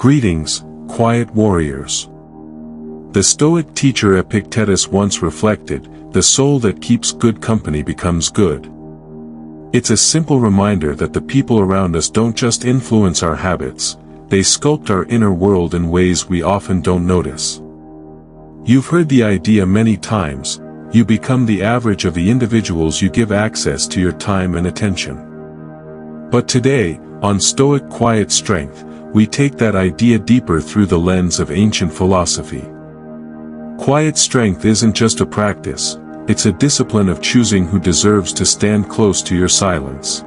Greetings, quiet warriors. The Stoic teacher Epictetus once reflected, "The soul that keeps good company becomes good." It's a simple reminder that the people around us don't just influence our habits, they sculpt our inner world in ways we often don't notice. You've heard the idea many times, you become the average of the individuals you give access to your time and attention. But today, on Stoic Quiet Strength, we take that idea deeper through the lens of ancient philosophy. Quiet strength isn't just a practice, it's a discipline of choosing who deserves to stand close to your silence.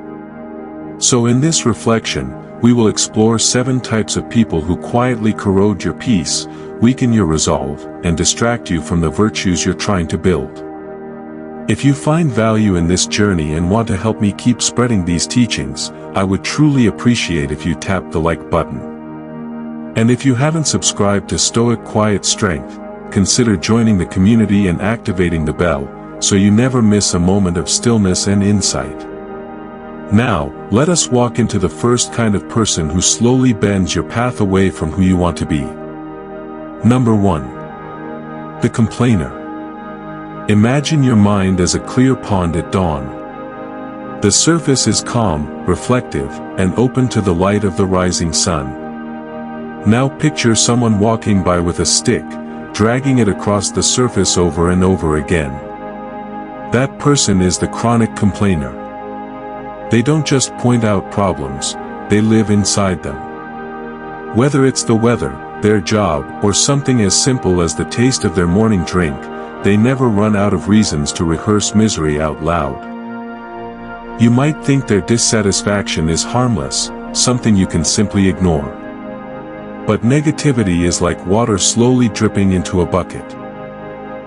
So in this reflection, we will explore 7 types of people who quietly corrode your peace, weaken your resolve, and distract you from the virtues you're trying to build. If you find value in this journey and want to help me keep spreading these teachings, I would truly appreciate if you tap the like button. And if you haven't subscribed to Stoic Quiet Strength, consider joining the community and activating the bell, so you never miss a moment of stillness and insight. Now, let us walk into the first kind of person who slowly bends your path away from who you want to be. Number 1. The complainer. Imagine your mind as a clear pond at dawn. The surface is calm, reflective, and open to the light of the rising sun. Now picture someone walking by with a stick, dragging it across the surface over and over again. That person is the chronic complainer. They don't just point out problems, they live inside them. Whether it's the weather, their job, or something as simple as the taste of their morning drink, they never run out of reasons to rehearse misery out loud. You might think their dissatisfaction is harmless, something you can simply ignore. But negativity is like water slowly dripping into a bucket.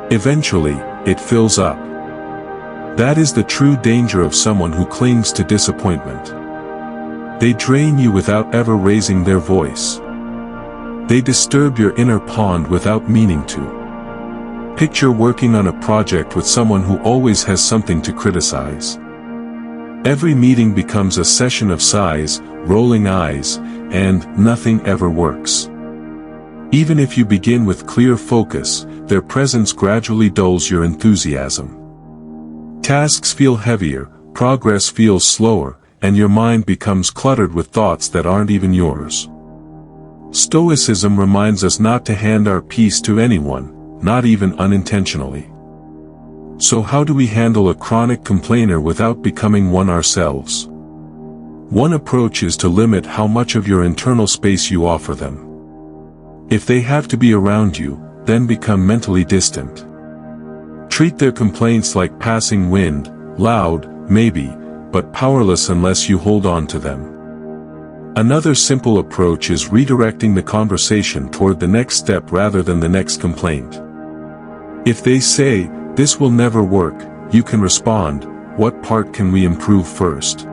Eventually, it fills up. That is the true danger of someone who clings to disappointment. They drain you without ever raising their voice. They disturb your inner pond without meaning to. Picture working on a project with someone who always has something to criticize. Every meeting becomes a session of sighs, rolling eyes, and nothing ever works. Even if you begin with clear focus, their presence gradually dulls your enthusiasm. Tasks feel heavier, progress feels slower, and your mind becomes cluttered with thoughts that aren't even yours. Stoicism reminds us not to hand our peace to anyone, not even unintentionally. So how do we handle a chronic complainer without becoming one ourselves? One approach is to limit how much of your internal space you offer them. If they have to be around you, then become mentally distant. Treat their complaints like passing wind, loud, maybe, but powerless unless you hold on to them. Another simple approach is redirecting the conversation toward the next step rather than the next complaint. If they say, "This will never work," you can respond, "What part can we improve first?"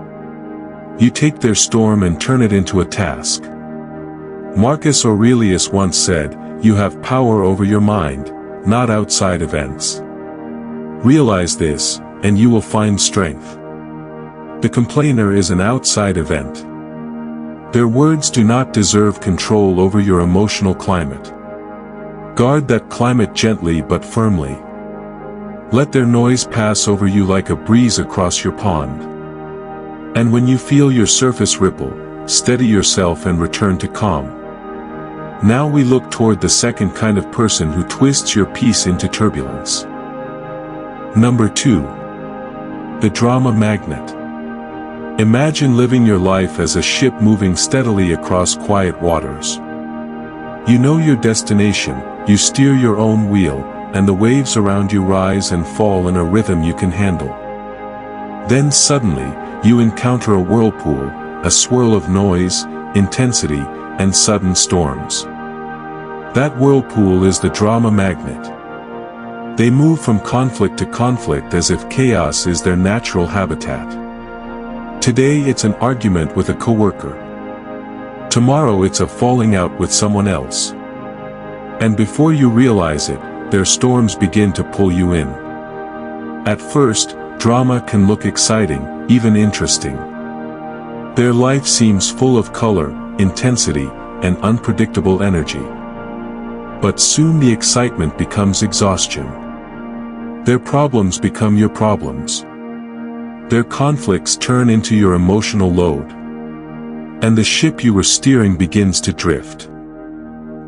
You take their storm and turn it into a task. Marcus Aurelius once said, "You have power over your mind, not outside events." Realize this, and you will find strength. The complainer is an outside event. Their words do not deserve control over your emotional climate. Guard that climate gently but firmly. Let their noise pass over you like a breeze across your pond. And when you feel your surface ripple, steady yourself and return to calm. Now we look toward the second kind of person who twists your peace into turbulence. Number 2. The drama magnet. Imagine living your life as a ship moving steadily across quiet waters. You know your destination, you steer your own wheel, and the waves around you rise and fall in a rhythm you can handle. Then suddenly, you encounter a whirlpool, a swirl of noise, intensity, and sudden storms. That whirlpool is the drama magnet. They move from conflict to conflict as if chaos is their natural habitat. Today it's an argument with a coworker. Tomorrow it's a falling out with someone else. And before you realize it, their storms begin to pull you in. At first, drama can look exciting, even interesting. Their life seems full of color, intensity, and unpredictable energy. But soon the excitement becomes exhaustion. Their problems become your problems. Their conflicts turn into your emotional load. And the ship you were steering begins to drift.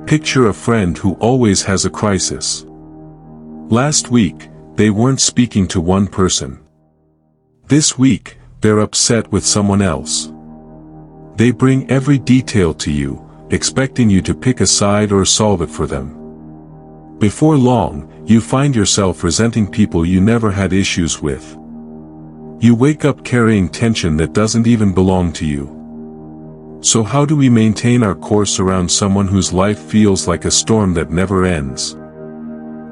Picture a friend who always has a crisis. Last week, they weren't speaking to one person. This week, they're upset with someone else. They bring every detail to you, expecting you to pick a side or solve it for them. Before long, you find yourself resenting people you never had issues with. You wake up carrying tension that doesn't even belong to you. So how do we maintain our course around someone whose life feels like a storm that never ends?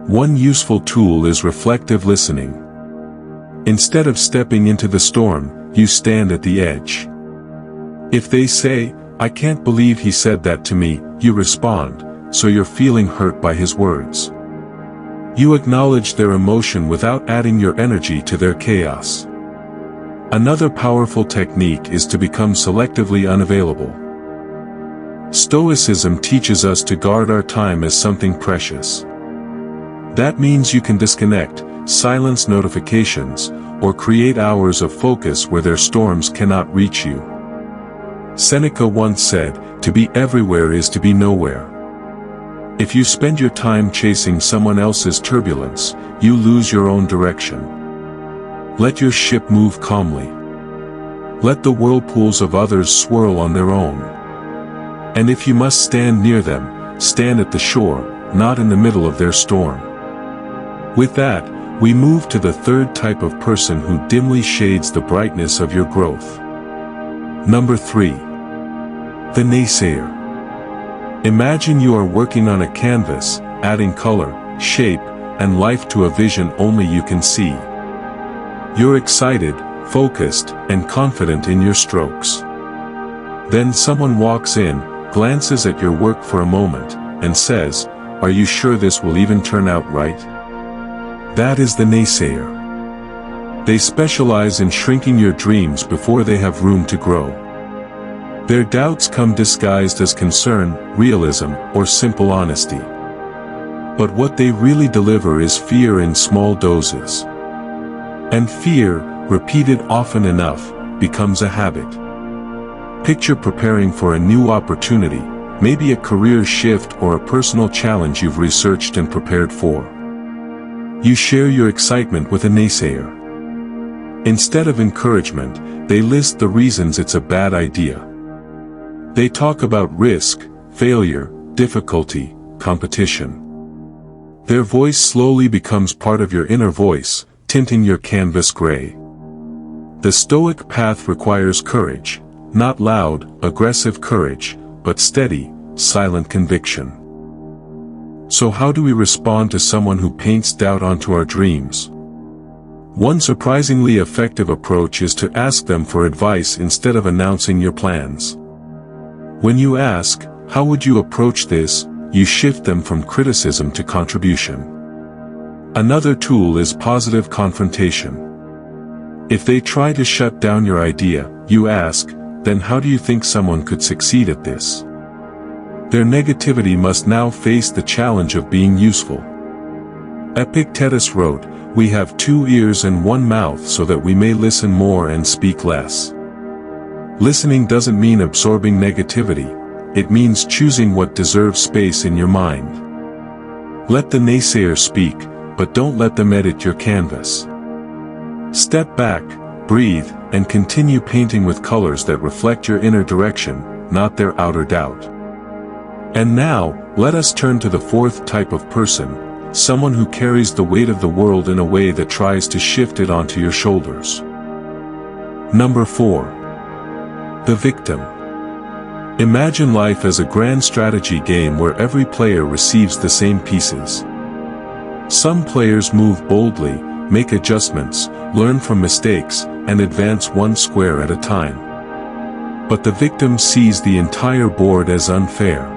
One useful tool is reflective listening. Instead of stepping into the storm, you stand at the edge. If they say, "I can't believe he said that to me," you respond, "So you're feeling hurt by his words." You acknowledge their emotion without adding your energy to their chaos. Another powerful technique is to become selectively unavailable. Stoicism teaches us to guard our time as something precious. That means you can disconnect, silence notifications, or create hours of focus where their storms cannot reach you. Seneca once said, "To be everywhere is to be nowhere." If you spend your time chasing someone else's turbulence, you lose your own direction. Let your ship move calmly. Let the whirlpools of others swirl on their own. And if you must stand near them, stand at the shore, not in the middle of their storm. With that, we move to the third type of person who dimly shades the brightness of your growth. Number 3. The naysayer. Imagine you are working on a canvas, adding color, shape, and life to a vision only you can see. You're excited, focused, and confident in your strokes. Then someone walks in, glances at your work for a moment, and says, "Are you sure this will even turn out right?" That is the naysayer. They specialize in shrinking your dreams before they have room to grow. Their doubts come disguised as concern, realism, or simple honesty. But what they really deliver is fear in small doses. And fear, repeated often enough, becomes a habit. Picture preparing for a new opportunity, maybe a career shift or a personal challenge you've researched and prepared for. You share your excitement with a naysayer. Instead of encouragement, they list the reasons it's a bad idea. They talk about risk, failure, difficulty, competition. Their voice slowly becomes part of your inner voice, tinting your canvas gray. The Stoic path requires courage, not loud, aggressive courage, but steady, silent conviction. So how do we respond to someone who paints doubt onto our dreams? One surprisingly effective approach is to ask them for advice instead of announcing your plans. When you ask, "How would you approach this?" you shift them from criticism to contribution. Another tool is positive confrontation. If they try to shut down your idea, you ask, "Then how do you think someone could succeed at this?" Their negativity must now face the challenge of being useful. Epictetus wrote, "We have 2 ears and 1 mouth so that we may listen more and speak less." Listening doesn't mean absorbing negativity, it means choosing what deserves space in your mind. Let the naysayer speak, but don't let them edit your canvas. Step back, breathe, and continue painting with colors that reflect your inner direction, not their outer doubt. And now, let us turn to the fourth type of person, someone who carries the weight of the world in a way that tries to shift it onto your shoulders. Number 4. The victim. Imagine life as a grand strategy game where every player receives the same pieces. Some players move boldly, make adjustments, learn from mistakes, and advance 1 square at a time. But the victim sees the entire board as unfair.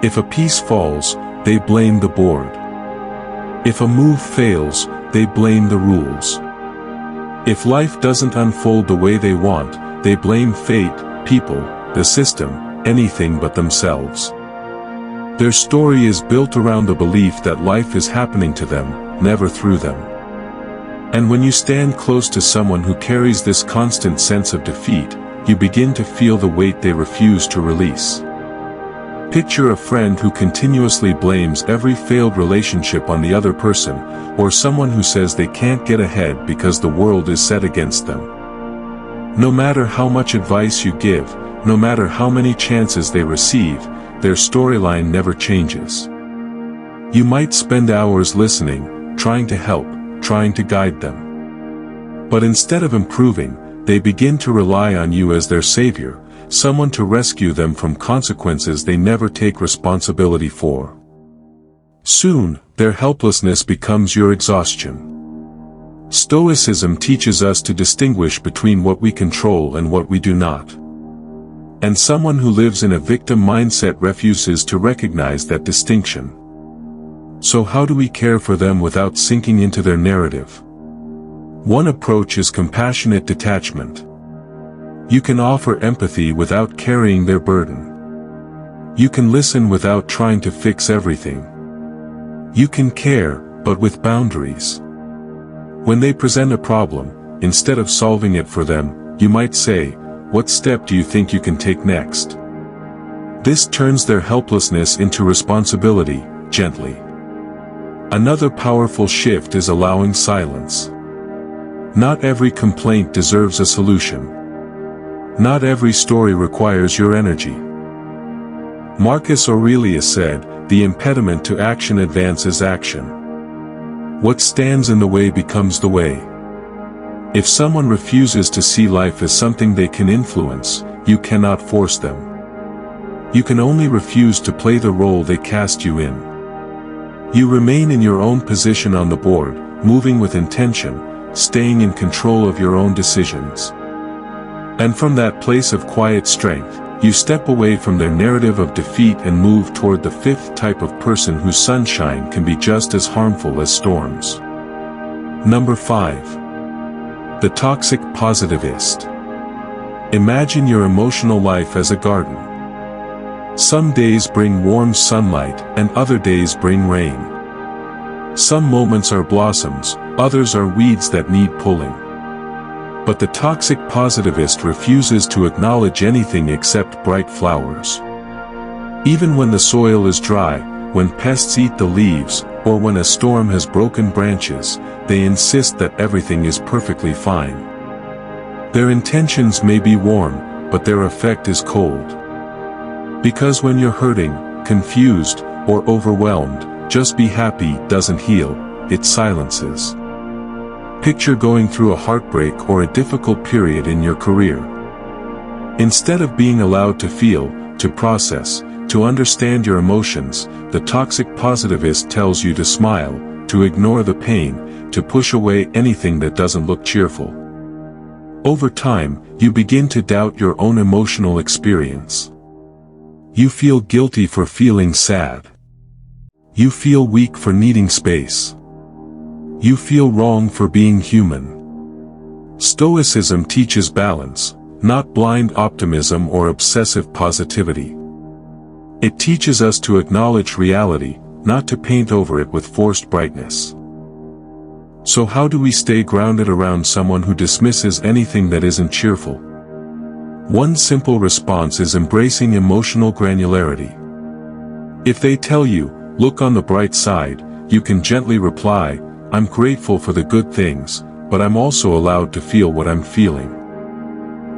If a piece falls, they blame the board. If a move fails, they blame the rules. If life doesn't unfold the way they want, they blame fate, people, the system, anything but themselves. Their story is built around the belief that life is happening to them, never through them. And when you stand close to someone who carries this constant sense of defeat, you begin to feel the weight they refuse to release. Picture a friend who continuously blames every failed relationship on the other person, or someone who says they can't get ahead because the world is set against them. No matter how much advice you give, no matter how many chances they receive, their storyline never changes. You might spend hours listening, trying to help, trying to guide them. But instead of improving, they begin to rely on you as their savior, someone to rescue them from consequences they never take responsibility for. Soon, their helplessness becomes your exhaustion. Stoicism teaches us to distinguish between what we control and what we do not. And someone who lives in a victim mindset refuses to recognize that distinction. So how do we care for them without sinking into their narrative? One approach is compassionate detachment. You can offer empathy without carrying their burden. You can listen without trying to fix everything. You can care, but with boundaries. When they present a problem, instead of solving it for them, you might say, "What step do you think you can take next?" This turns their helplessness into responsibility, gently. Another powerful shift is allowing silence. Not every complaint deserves a solution. Not every story requires your energy. Marcus Aurelius said, "The impediment to action advances action. What stands in the way becomes the way." If someone refuses to see life as something they can influence, you cannot force them. You can only refuse to play the role they cast you in. You remain in your own position on the board, moving with intention, staying in control of your own decisions. And from that place of quiet strength, you step away from their narrative of defeat and move toward the fifth type of person whose sunshine can be just as harmful as storms. Number 5. The toxic positivist. Imagine your emotional life as a garden. Some days bring warm sunlight, and other days bring rain. Some moments are blossoms, others are weeds that need pulling. But the toxic positivist refuses to acknowledge anything except bright flowers. Even when the soil is dry, when pests eat the leaves, or when a storm has broken branches, they insist that everything is perfectly fine. Their intentions may be warm, but their effect is cold. Because when you're hurting, confused, or overwhelmed, just be happy doesn't heal, it silences. Picture going through a heartbreak or a difficult period in your career. Instead of being allowed to feel, to process, to understand your emotions, the toxic positivist tells you to smile, to ignore the pain, to push away anything that doesn't look cheerful. Over time, you begin to doubt your own emotional experience. You feel guilty for feeling sad. You feel weak for needing space. You feel wrong for being human. Stoicism teaches balance, not blind optimism or obsessive positivity. It teaches us to acknowledge reality, not to paint over it with forced brightness. So how do we stay grounded around someone who dismisses anything that isn't cheerful? One simple response is embracing emotional granularity. If they tell you, "Look on the bright side," you can gently reply, "I'm grateful for the good things, but I'm also allowed to feel what I'm feeling."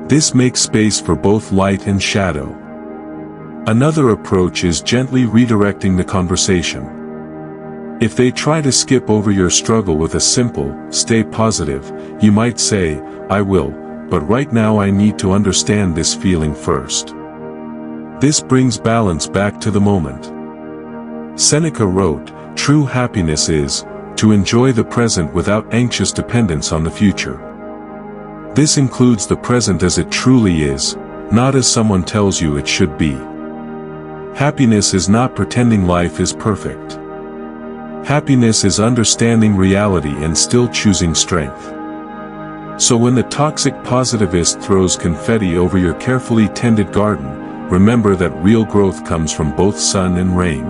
This makes space for both light and shadow. Another approach is gently redirecting the conversation. If they try to skip over your struggle with a simple, "Stay positive," you might say, "I will, but right now I need to understand this feeling first." This brings balance back to the moment. Seneca wrote, "True happiness is, to enjoy the present without anxious dependence on the future." This includes the present as it truly is, not as someone tells you it should be. Happiness is not pretending life is perfect. Happiness is understanding reality and still choosing strength. So when the toxic positivist throws confetti over your carefully tended garden, remember that real growth comes from both sun and rain.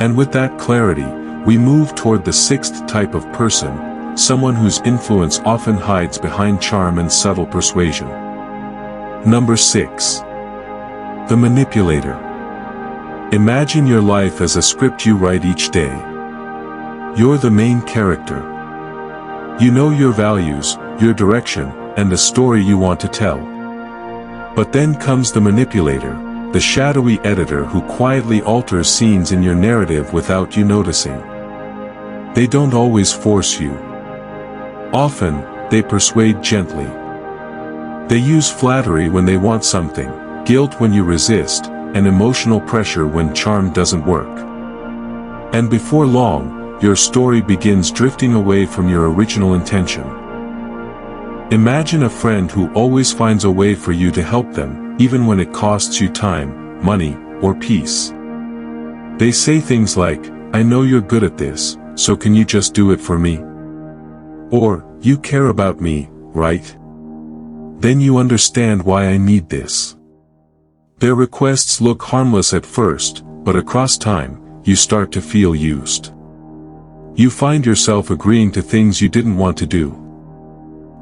And with that clarity, we move toward the sixth type of person, someone whose influence often hides behind charm and subtle persuasion. Number 6. The manipulator. Imagine your life as a script you write each day. You're the main character. You know your values, your direction, and the story you want to tell. But then comes the manipulator, the shadowy editor who quietly alters scenes in your narrative without you noticing. They don't always force you. Often, they persuade gently. They use flattery when they want something, guilt when you resist, and emotional pressure when charm doesn't work. And before long, your story begins drifting away from your original intention. Imagine a friend who always finds a way for you to help them, even when it costs you time, money, or peace. They say things like, "I know you're good at this, so can you just do it for me?" Or, "You care about me, right? Then you understand why I need this." Their requests look harmless at first, but across time, you start to feel used. You find yourself agreeing to things you didn't want to do.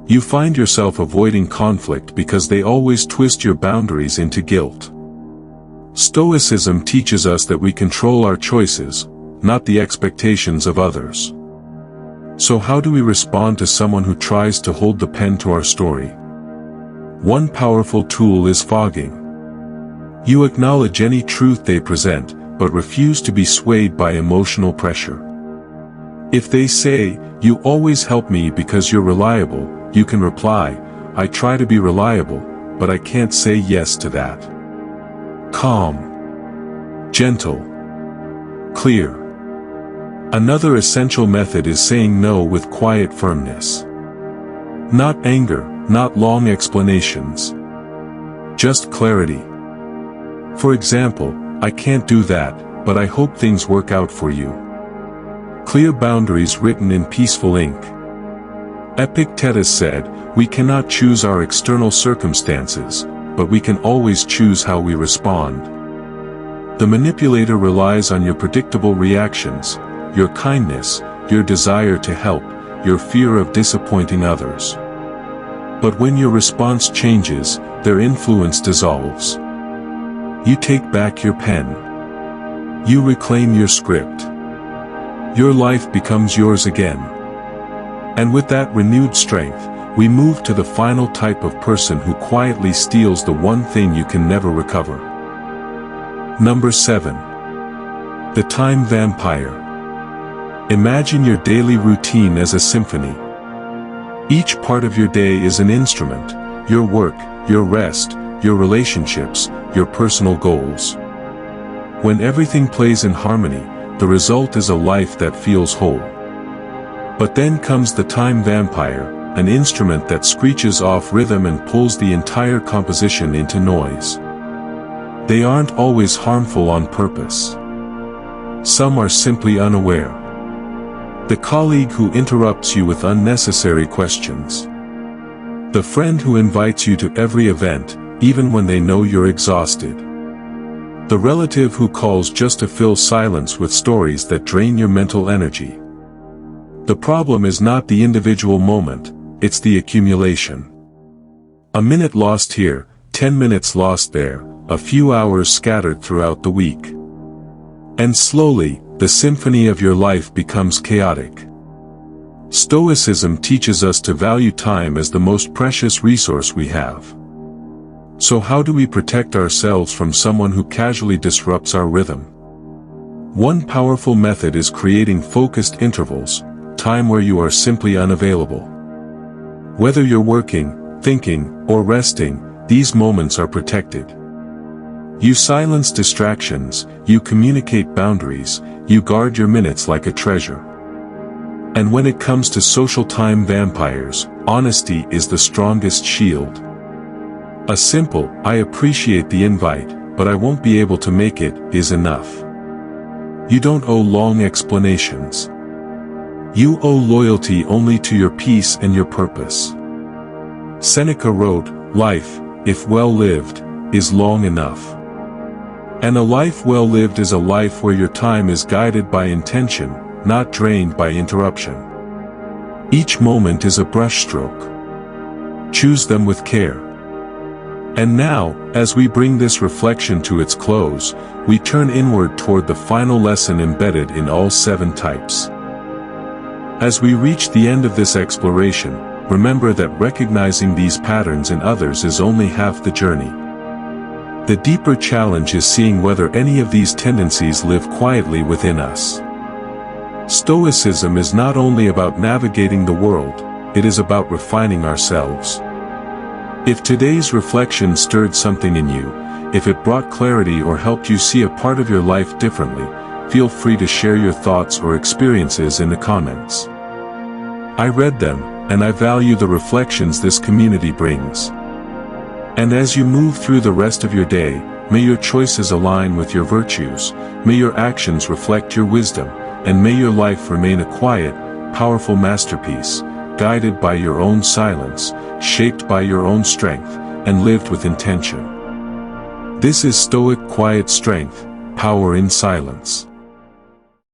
You find yourself avoiding conflict because they always twist your boundaries into guilt. Stoicism teaches us that we control our choices, not the expectations of others. So how do we respond to someone who tries to hold the pen to our story? One powerful tool is fogging. You acknowledge any truth they present, but refuse to be swayed by emotional pressure. If they say, "You always help me because you're reliable," you can reply, "I try to be reliable, but I can't say yes to that." Calm. Gentle. Clear. Another essential method is saying no with quiet firmness. Not anger, not long explanations. Just clarity. For example, "I can't do that, but I hope things work out for you." Clear boundaries written in peaceful ink. Epictetus said, "We cannot choose our external circumstances, but we can always choose how we respond." The manipulator relies on your predictable reactions, your kindness, your desire to help, your fear of disappointing others. But when your response changes, their influence dissolves. You take back your pen. You reclaim your script. Your life becomes yours again. And with that renewed strength, we move to the final type of person who quietly steals the one thing you can never recover. Number 7. The time vampire. Imagine your daily routine as a symphony. Each part of your day is an instrument, your work, your rest, your relationships, your personal goals. When everything plays in harmony, the result is a life that feels whole. But then comes the time vampire, an instrument that screeches off rhythm and pulls the entire composition into noise. They aren't always harmful on purpose. Some are simply unaware. The colleague who interrupts you with unnecessary questions. The friend who invites you to every event, even when they know you're exhausted. The relative who calls just to fill silence with stories that drain your mental energy. The problem is not the individual moment, it's the accumulation. A minute lost here, 10 minutes lost there, a few hours scattered throughout the week. And slowly, the symphony of your life becomes chaotic. Stoicism teaches us to value time as the most precious resource we have. So how do we protect ourselves from someone who casually disrupts our rhythm? One powerful method is creating focused intervals, time where you are simply unavailable. Whether you're working, thinking, or resting, these moments are protected. You silence distractions, you communicate boundaries, you guard your minutes like a treasure. And when it comes to social time vampires, honesty is the strongest shield. A simple, "I appreciate the invite, but I won't be able to make it," is enough. You don't owe long explanations. You owe loyalty only to your peace and your purpose. Seneca wrote, "Life, if well lived, is long enough. And a life well lived is a life where your time is guided by intention, not drained by interruption. Each moment is a brushstroke. Choose them with care. And now, as we bring this reflection to its close, we turn inward toward the final lesson embedded in all 7 types. As we reach the end of this exploration, remember that recognizing these patterns in others is only half the journey. The deeper challenge is seeing whether any of these tendencies live quietly within us. Stoicism is not only about navigating the world, it is about refining ourselves. If today's reflection stirred something in you, if it brought clarity or helped you see a part of your life differently, feel free to share your thoughts or experiences in the comments. I read them, and I value the reflections this community brings. And as you move through the rest of your day, may your choices align with your virtues, may your actions reflect your wisdom, and may your life remain a quiet, powerful masterpiece, guided by your own silence, shaped by your own strength, and lived with intention. This is Stoic Quiet Strength, Power in Silence.